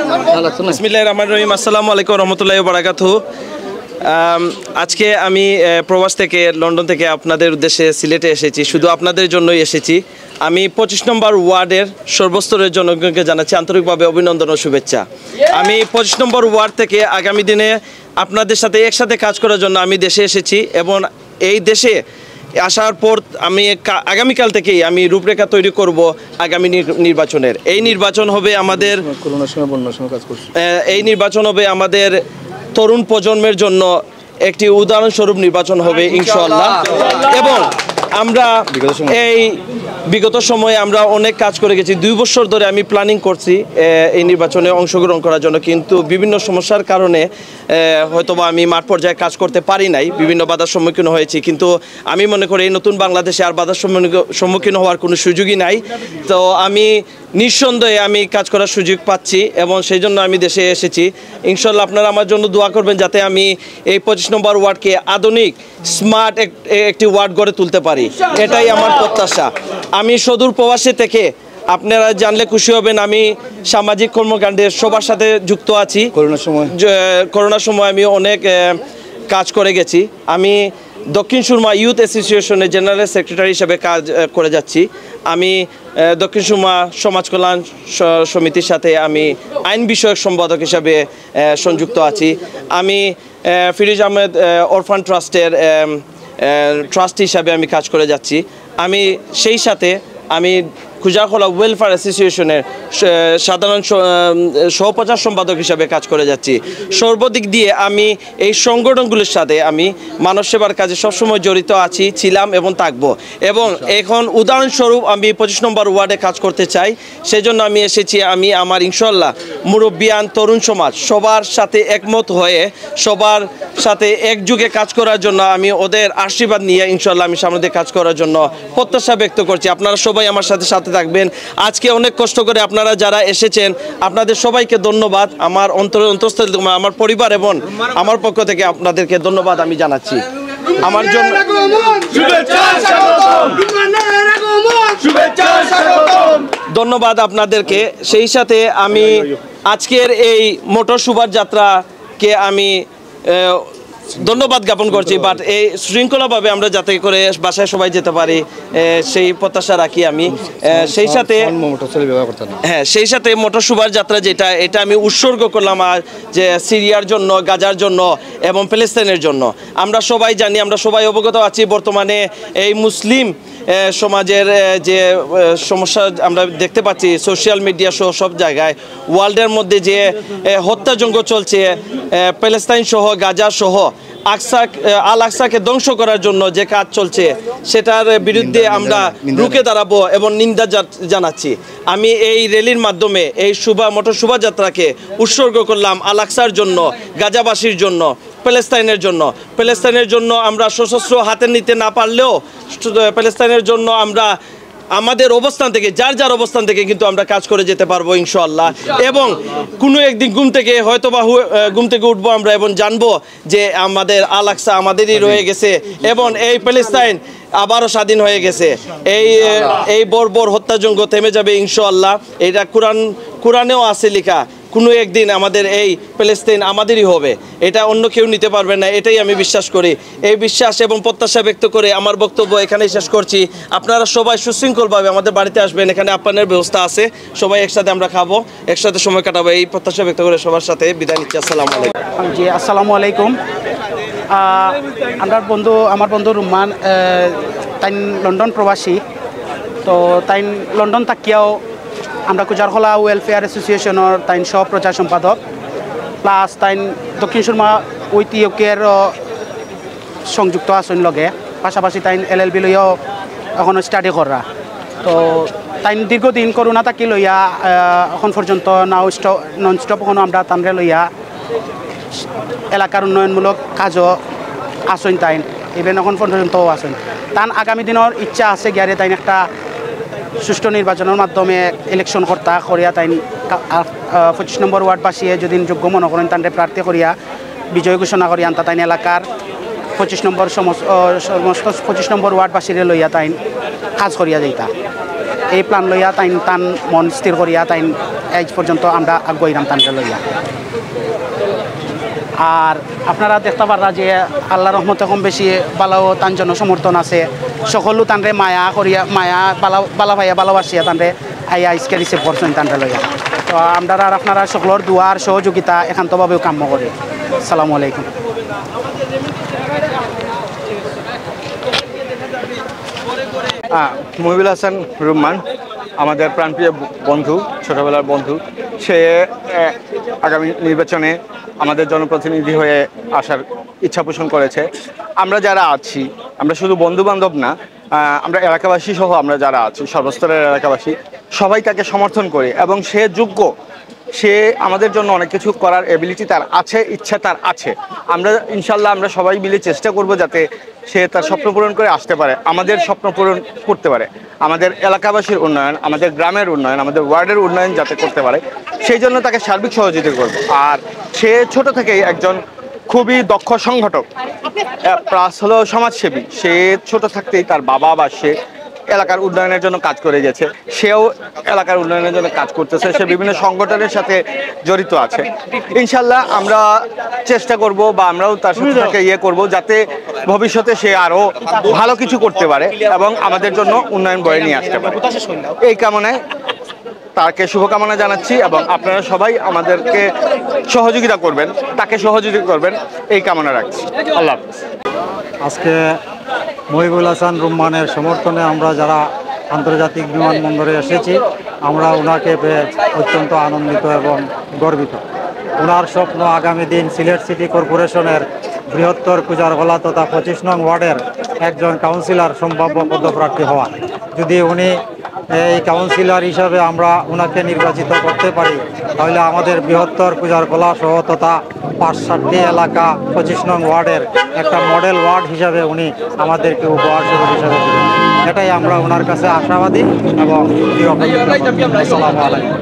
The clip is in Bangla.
বিসমিল্লাহির রহমানির রহিম। আসসালামু আলাইকুম রহমতুল্লাহি ওয়া বারাকাতুহু। আজকে আমি প্রবাস থেকে লন্ডন থেকে আপনাদের উদ্দেশ্যে সিলেটে এসেছি, শুধু আপনাদের জন্যই এসেছি। আমি 25 নম্বর ওয়ার্ডের সর্বস্তরের জনগণকে জানাচ্ছি আন্তরিকভাবে অভিনন্দন ও শুভেচ্ছা। আমি 25 নম্বর ওয়ার্ড থেকে আগামী দিনে আপনাদের সাথে একসাথে কাজ করার জন্য আমি দেশে এসেছি এবং এই দেশে আসার পর আমি আগামীকাল থেকেই আমি রূপরেখা তৈরি করব আগামী নির্বাচনের। এই নির্বাচন হবে আমাদের আমাদের তরুণ প্রজন্মের জন্য একটি উদাহরণস্বরূপ নির্বাচন হবে ইনশাআল্লাহ। এবং আমরা বিগত সময়ে আমরা অনেক কাজ করে গেছি। 2 বছর ধরে আমি প্ল্যানিং করছি এই নির্বাচনে অংশগ্রহণ করার জন্য, কিন্তু বিভিন্ন সমস্যার কারণে হয়তোবা আমি মাঠ পর্যায়ে কাজ করতে পারি নাই, বিভিন্ন বাধার সম্মুখীন হয়েছি। কিন্তু আমি মনে করি এই নতুন বাংলাদেশে আর বাধার সম্মুখীন হওয়ার কোনো সুযোগই নাই। তো আমি নিঃসন্দেহে আমি কাজ করার সুযোগ পাচ্ছি এবং সেই জন্য আমি দেশে এসেছি। ইনশাআল্লাহ আপনারা আমার জন্য দোয়া করবেন যাতে আমি এই 25 নম্বর ওয়ার্ডকে আধুনিক স্মার্ট একটি ওয়ার্ড গড়ে তুলতে পারি, এটাই আমার প্রত্যাশা। আমি সুদূর প্রবাসী থেকে, আপনারা জানলে খুশি হবেন, আমি সামাজিক কর্মকাণ্ডের সবার সাথে যুক্ত আছি। করোনার সময় আমি অনেক কাজ করে গেছি। আমি দক্ষিণ সুরমা ইউথ অ্যাসোসিয়েশনের জেনারেল সেক্রেটারি হিসেবে কাজ করে যাচ্ছি। আমি দক্ষিণ সুরমা সমাজ কল্যাণ সমিতির সাথে আমি আইন বিষয়ক সম্পাদক হিসাবে সংযুক্ত আছি। আমি ফিরোজ আহমেদ অরফান ট্রাস্টের ট্রাস্টি হিসাবে আমি কাজ করে যাচ্ছি। আমি সেই সাথে আমি খুজাখোলা ওয়েলফেয়ার অ্যাসোসিয়েশনের সাধারণ সহপ্রচার সম্পাদক হিসাবে কাজ করে যাচ্ছি। সর্বদিক দিয়ে আমি এই সংগঠনগুলোর সাথে আমি মানব সেবার কাজে সবসময় জড়িত আছি, ছিলাম এবং থাকব। এবং এখন উদাহরণস্বরূপ আমি 25 নম্বর ওয়ার্ডে কাজ করতে চাই। সেই জন্য আমি এসেছি। আমি আমার ইনশাআল্লাহ মুরব্বিয়ান তরুণ সমাজ সবার সাথে একমত হয়ে সবার সাথে একযুগে কাজ করার জন্য আমি ওদের আশীর্বাদ নিয়ে ইনশাআল্লাহ আমি সামনে দিয়ে কাজ করার জন্য প্রত্যাশা ব্যক্ত করছি। আপনারা সবাই আমার সাথে থাকবেন। আজকে অনেক কষ্ট করে আপনারা যারা এসেছেন আপনাদের সবাইকে ধন্যবাদ। আমার অন্তঃস্থল আমার পরিবার এবং আমার পক্ষ থেকে আপনাদেরকে ধন্যবাদ আমি জানাচ্ছি। আমার জন্য ধন্যবাদ আপনাদেরকে। সেই সাথে আমি আজকের এই মোটর শোভাযাত্রাকে আমি ধন্যবাদ জ্ঞাপন করছি। বাট এই শৃঙ্খলাভাবে আমরা যাতে করে বাসায় সবাই যেতে পারি সেই প্রত্যাশা রাখি আমি। সেই সাথে মোটর শোভাযাত্রা এটা আমি উৎসর্গ করলাম আর যে সিরিয়ার জন্য, গাজার জন্য এবং প্যালেস্তাইনের জন্য। আমরা সবাই জানি, আমরা সবাই অবগত আছি বর্তমানে এই মুসলিম সমাজের যে সমস্যা আমরা দেখতে পাচ্ছি সোশ্যাল মিডিয়া সহ সব জায়গায়, ওয়ার্ল্ডের মধ্যে যে হত্যাযজ্ঞ চলছে প্যালেস্তাইন সহ গাজা সহ আল আকসাকে ধ্বংস করার জন্য যে কাজ চলছে সেটার বিরুদ্ধে আমরা রুখে দাঁড়াবো এবং নিন্দা জানাচ্ছি। আমি এই র্যালির মাধ্যমে এই মোটর শোভাযাত্রাকে উৎসর্গ করলাম আল আকসার জন্য, গাজাবাসীর জন্য, প্যালেস্তাইনের জন্য আমরা সশস্ত্র হাতে নিতে না পারলেও প্যালেস্তাইনের জন্য আমরা আমাদের অবস্থান থেকে যার অবস্থান থেকে কিন্তু আমরা কাজ করে যেতে পারবো ইনশাআল্লাহ। এবং কোনো একদিন ঘুম থেকে উঠবো আমরা এবং জানবো যে আমাদের আল আকসা আমাদেরই রয়ে গেছে এবং এই প্যালেস্তাইন আবারও স্বাধীন হয়ে গেছে। এই বর্বর হত্যাযজ্ঞ থেমে যাবে ইনশাআল্লাহ। এটা কোরআনেও আছে লেখা, কোনো একদিন আমাদের এই প্যালেস্তাইন আমাদেরই হবে, এটা অন্য কেউ নিতে পারবে না, এটাই আমি বিশ্বাস করি। এই বিশ্বাস এবং প্রত্যাশা ব্যক্ত করে আমার বক্তব্য এখানেই শেষ করছি। আপনারা সবাই সুশৃঙ্খলভাবে আমাদের বাড়িতে আসবেন, এখানে আপনাদের ব্যবস্থা আছে, সবাই একসাথে আমরা খাবো, একসাথে সময় কাটাবো, এই প্রত্যাশা ব্যক্ত করে সবার সাথে বিদায় নিচ্ছি। আসসালামু আলাইকুম। জি আসসালামু আলাইকুম। আমার বন্ধু রুমান তাই লন্ডন প্রবাসী, তো তাই লন্ডন থাকিয়াও আমরা কুজারখোলা ওয়েলফেয়ার অ্যাসোসিয়েশনের তাই সহ প্রচার সম্পাদক, প্লাস তাই দক্ষিণ সুরমা ঐতিহ্যের সংযুক্ত আছেন লগে, পাশাপাশি তাই LLB লইয়াও এখনও স্টাডি করা। তো তাই দীর্ঘদিন করোনা থাকি লইয়া এখন পর্যন্ত নন স্টপ এখনও আমরা তানরে লইয়া এলাকার উন্নয়নমূলক কাজও আসেন তাই, ইভেন এখন পর্যন্তও আসেন। তান আগামী দিনের ইচ্ছা আছে গিয়ারে তাই একটা সুষ্ঠু নির্বাচনের মাধ্যমে ইলেকশন করিয়া তাই 25 নম্বর ওয়ার্ডবাসীয়ে যদি যোগ্য মনে করেন তান্ডে প্রার্থী করিয়া বিজয় ঘোষণা করি আনতা তাই এলাকার 25 নম্বর সমস্ত 25 নম্বর ওয়ার্ডবাসীরে লইয়া তাই কাজ করিয়া যাইতা। এই প্ল্যান লইয়া তাইন তান মন স্থির করিয়া তাইন এজ পর্যন্ত আমরা আগুয়াইরাম তানকে লইয়া। আর আপনারা দেখতে পারা যে আল্লাহ রহমতে কম বেশি বালাও তান জনসমর্থন আছে, সকলো তানরে মায়া করিয়া মায়া বালা ভাইয়া ভালোবাসিয়া তানরে আইয়া আইসকে রিসিভ করছেন তানরে লইয়া। তো আমরা আর আপনারা সকলের দুয়ার সহযোগিতা একান্তভাবেও কাম্য করি। আসসালামু আলাইকুম। মহিবুল হাসান রুম্মান আমাদের প্রাণপ্রিয় বন্ধু, ছোটবেলার বন্ধু। সে আগামী নির্বাচনে আমাদের জনপ্রতিনিধি হয়ে আসার ইচ্ছা পোষণ করেছে। আমরা যারা আছি, আমরা শুধু বন্ধু বান্ধব না, আমরা এলাকাবাসী সহ আমরা যারা আছি, সর্বস্তরের এলাকাবাসী সবাই তাকে সমর্থন করি এবং সে যোগ্য। সে আমাদের জন্য অনেক কিছু করার এবিলিটি তার আছে, ইচ্ছা তার আছে। আমরা ইনশাল্লাহ আমরা সবাই মিলে চেষ্টা করব যাতে সে তার স্বপ্ন পূরণ করে আসতে পারে, আমাদের স্বপ্ন পূরণ করতে পারে, আমাদের এলাকাবাসীর উন্নয়ন, আমাদের গ্রামের উন্নয়ন, আমাদের ওয়ার্ডের উন্নয়ন যাতে করতে পারে, সেই জন্য তাকে সার্বিক সহযোগিতা করব। আর সে ছোট থেকেই একজন খুবই দক্ষ সংগঠক, প্লাস হলো সমাজসেবী। সে ছোট থাকতেই তার বাবা বা সে এলাকার উন্নয়নের জন্য কাজ করে গেছে, সেও এলাকার উন্নয়নের জন্য কাজ করতেছে, সে বিভিন্ন সংগঠনের সাথে জড়িত আছে। ইনশাল্লাহ আমরা চেষ্টা করব বা আমরাও তার সাথে তাকে করব যাতে ভবিষ্যতে সে আরও ভালো কিছু করতে পারে এবং আমাদের জন্য উন্নয়ন বয়ে নিয়ে আসতে পারে। এই কামনায় তাকে শুভকামনা জানাচ্ছি এবং আপনারা সবাই আমাদেরকে সহযোগিতা করবেন, তাকে সহযোগিতা করবেন, এই কামনা রাখছি। আল্লাহ হাফেজ। আজকে মহিবুল হাসান রুম্মানের সমর্থনে আমরা যারা আন্তর্জাতিক বিমানবন্দরে এসেছি, আমরা ওনাকে পেয়ে অত্যন্ত আনন্দিত এবং গর্বিত। ওনার স্বপ্ন আগামী দিন সিলেট সিটি কর্পোরেশনের বৃহত্তর কুজারগলা তথা 25 নং ওয়ার্ডের একজন কাউন্সিলর সম্ভাব্য পদপ্রার্থী হওয়া। যদি উনি এই কাউন্সিলর হিসাবে আমরা ওনাকে নির্বাচিত করতে পারি, তাহলে আমাদের বৃহত্তর কুজারগলা সহ তথা 5-7টি এলাকা 25 নং ওয়ার্ডের একটা মডেল ওয়ার্ড হিসাবে উনি আমাদেরকে উপহার স্বরূপ হিসাবে দেবেন। এটাই আমরা ওনার কাছে আশাবাদী এবং আসসালামু আলাইকুম।